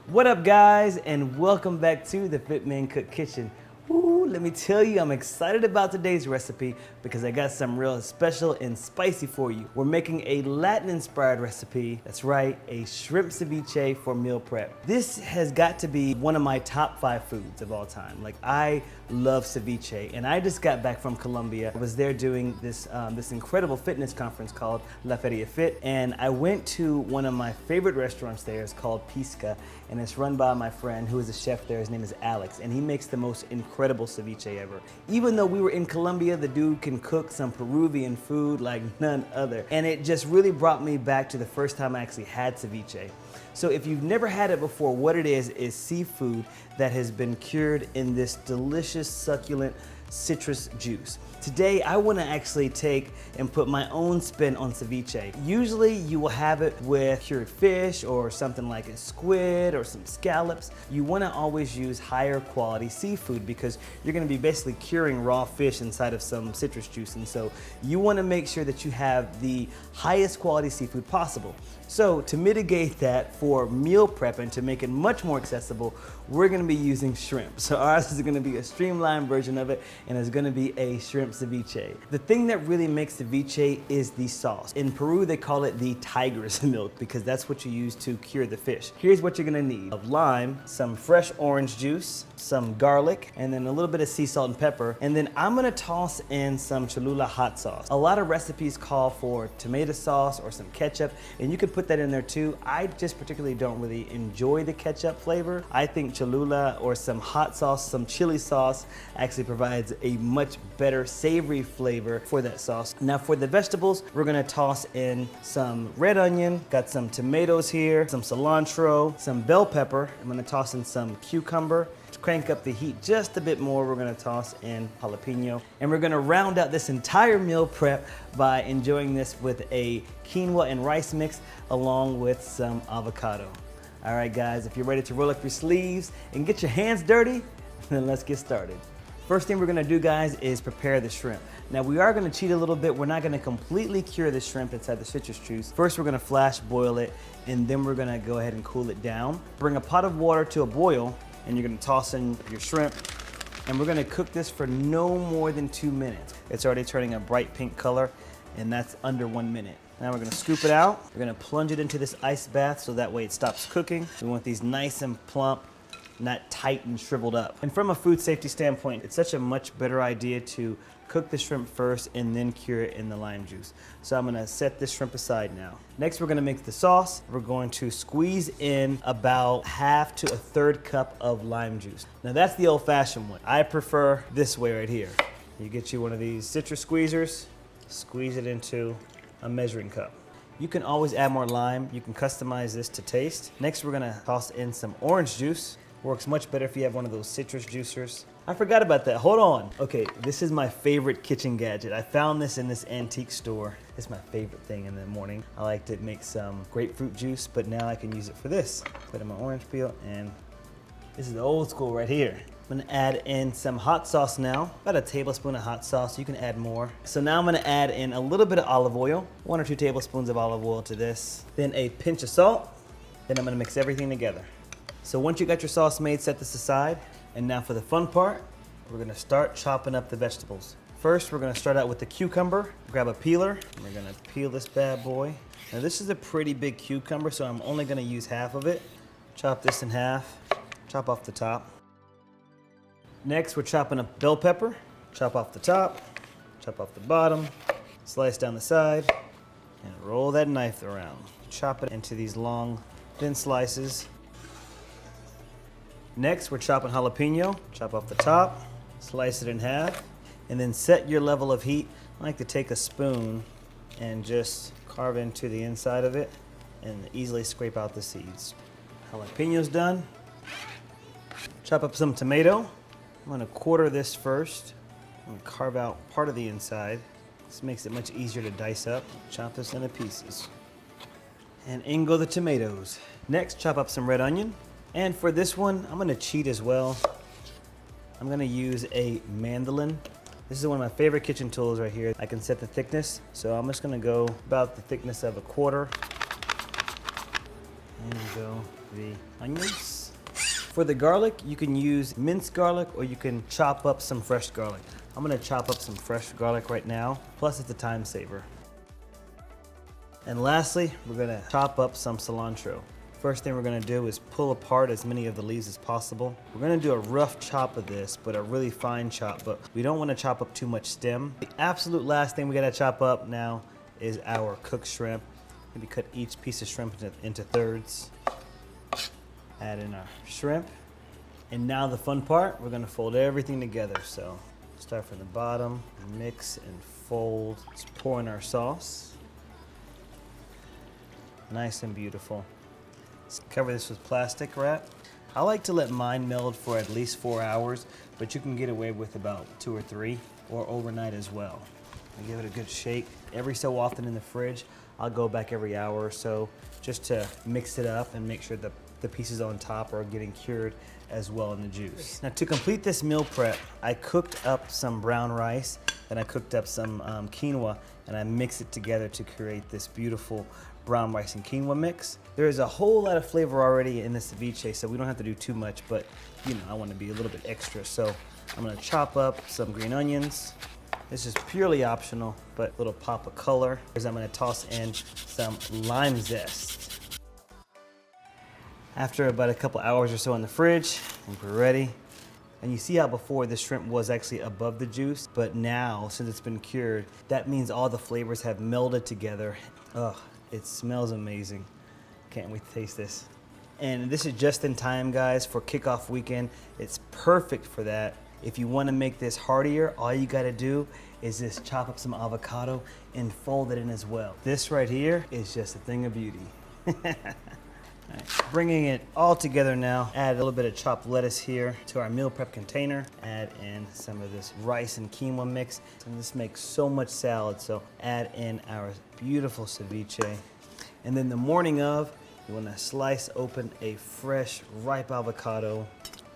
What up, guys, and welcome back to the FitMenCook kitchen. Ooh, let me tell you, I'm excited about today's recipe because I got some real special and spicy for you. We're making a Latin-inspired recipe. That's right, a shrimp ceviche for meal prep. This has got to be one of my top 5 foods of all time. Like, I love ceviche, and I just got back from Colombia. I was there doing this incredible fitness conference called La Feria Fit, and I went to one of my favorite restaurants there. It's called Pisca, and it's run by my friend who is a chef there. His name is Alex, and he makes the most incredible ceviche ever. Even though we were in Colombia, the dude can cook some Peruvian food like none other. And it just really brought me back to the first time I actually had ceviche. So if you've never had it before, what it is seafood that has been cured in this delicious, succulent citrus juice. Today, I want to actually take and put my own spin on ceviche. Usually, you will have it with cured fish or something like a squid or some scallops. You want to always use higher quality seafood because you're going to be basically curing raw fish inside of some citrus juice. And so you want to make sure that you have the highest quality seafood possible. So to mitigate that for meal prep and to make it much more accessible, we're going to be using shrimp. So ours is going to be a streamlined version of it, and it's going to be a shrimp ceviche. The thing that really makes ceviche is the sauce. In Peru, they call it the tiger's milk because that's what you use to cure the fish. Here's what you're going to need: of lime, some fresh orange juice, some garlic, and then a little bit of sea salt and pepper. And then I'm going to toss in some Cholula hot sauce. A lot of recipes call for tomato sauce or some ketchup, and you can put that in there too. I just particularly don't really enjoy the ketchup flavor. I think Cholula or some hot sauce, some chili sauce actually provides a much better savory flavor for that sauce. Now for the vegetables, we're gonna toss in some red onion, got some tomatoes here, some cilantro, some bell pepper. I'm gonna toss in some cucumber. To crank up the heat just a bit more, we're gonna toss in jalapeno. And we're gonna round out this entire meal prep by enjoying this with a quinoa and rice mix along with some avocado. All right, guys, if you're ready to roll up your sleeves and get your hands dirty, then let's get started. First thing we're gonna do, guys, is prepare the shrimp. Now we are gonna cheat a little bit. We're not gonna completely cure the shrimp inside the citrus juice. First, we're gonna flash boil it, and then we're gonna go ahead and cool it down. Bring a pot of water to a boil, and you're gonna toss in your shrimp, and we're gonna cook this for no more than 2 minutes. It's already turning a bright pink color, and that's under 1 minute. Now we're gonna scoop it out. We're gonna plunge it into this ice bath so that way it stops cooking. We want these nice and plump, not tight and shriveled up. And from a food safety standpoint, it's such a much better idea to cook the shrimp first and then cure it in the lime juice. So I'm gonna set this shrimp aside now. Next, we're gonna make the sauce. We're going to squeeze in about 1/2 to 1/3 cup of lime juice. Now that's the old-fashioned one. I prefer this way right here. You get you one of these citrus squeezers, squeeze it into a measuring cup. You can always add more lime. You can customize this to taste. Next, we're gonna toss in some orange juice. Works much better if you have one of those citrus juicers. I forgot about that, hold on. Okay, this is my favorite kitchen gadget. I found this in this antique store. It's my favorite thing in the morning. I like to make some grapefruit juice, but now I can use it for this. Put in my orange peel, and this is the old school right here. I'm gonna add in some hot sauce now. About 1 tablespoon of hot sauce, you can add more. So now I'm gonna add in a little bit of olive oil, 1 or 2 tablespoons of olive oil to this. Then a pinch of salt. Then I'm gonna mix everything together. So once you got your sauce made, set this aside. And now for the fun part, we're gonna start chopping up the vegetables. First, we're gonna start out with the cucumber. Grab a peeler, and we're gonna peel this bad boy. Now this is a pretty big cucumber, so I'm only gonna use half of it. Chop this in half, chop off the top. Next, we're chopping up bell pepper. Chop off the top, chop off the bottom, slice down the side, and roll that knife around. Chop it into these long, thin slices. Next, we're chopping jalapeno. Chop off the top, slice it in half, and then set your level of heat. I like to take a spoon and just carve into the inside of it and easily scrape out the seeds. Jalapeno's done. Chop up some tomato. I'm gonna quarter this first. I'm gonna carve out part of the inside. This makes it much easier to dice up. Chop this into pieces. And in go the tomatoes. Next, chop up some red onion. And for this one, I'm gonna cheat as well. I'm gonna use a mandolin. This is one of my favorite kitchen tools right here. I can set the thickness, so I'm just gonna go about the thickness of 1/4. And go the onions. For the garlic, you can use minced garlic or you can chop up some fresh garlic. I'm gonna chop up some fresh garlic right now, plus it's a time saver. And lastly, we're gonna chop up some cilantro. First thing we're gonna do is pull apart as many of the leaves as possible. We're gonna do a rough chop of this, but a really fine chop, but we don't wanna chop up too much stem. The absolute last thing we gotta chop up now is our cooked shrimp. Maybe cut each piece of shrimp into thirds. Add in our shrimp. And now the fun part, we're gonna fold everything together. So start from the bottom, mix and fold. Let's pour in our sauce. Nice and beautiful. Let's cover this with plastic wrap. I like to let mine meld for at least 4 hours, but you can get away with about 2 or 3, or overnight as well. I give it a good shake. Every so often in the fridge, I'll go back every hour or so just to mix it up and make sure that the pieces on top are getting cured as well in the juice. Now to complete this meal prep, I cooked up some brown rice and I cooked up some quinoa, and I mixed it together to create this beautiful brown rice and quinoa mix. There is a whole lot of flavor already in the ceviche, so we don't have to do too much, but you know, I want to be a little bit extra. So I'm gonna chop up some green onions. This is purely optional, but a little pop of color. I'm gonna toss in some lime zest. After about a couple hours or so in the fridge, I think we're ready. And you see how before the shrimp was actually above the juice, but now, since it's been cured, that means all the flavors have melded together. Ugh, it smells amazing. Can't wait to taste this. And this is just in time, guys, for kickoff weekend. It's perfect for that. If you want to make this heartier, all you got to do is just chop up some avocado and fold it in as well. This right here is just a thing of beauty. All right, bringing it all together now, add a little bit of chopped lettuce here to our meal prep container. Add in some of this rice and quinoa mix. And this makes so much salad, so add in our beautiful ceviche. And then the morning of, you want to slice open a fresh, ripe avocado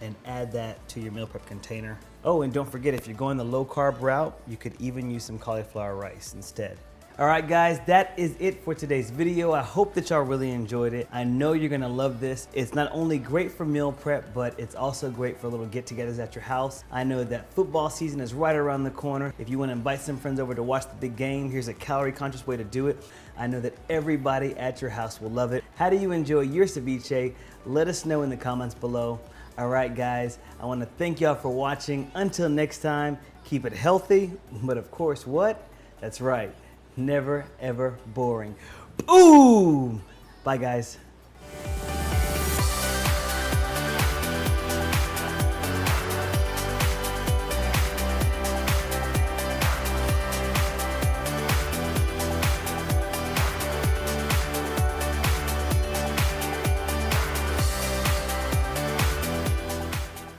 and add that to your meal prep container. Oh, and don't forget, if you're going the low carb route, you could even use some cauliflower rice instead. All right, guys, that is it for today's video. I hope that y'all really enjoyed it. I know you're gonna love this. It's not only great for meal prep, but it's also great for little get-togethers at your house. I know that football season is right around the corner. If you wanna invite some friends over to watch the big game, here's a calorie-conscious way to do it. I know that everybody at your house will love it. How do you enjoy your ceviche? Let us know in the comments below. All right, guys, I wanna thank y'all for watching. Until next time, keep it healthy, but of course, what? That's right. Never, ever boring. Boom! Bye, guys.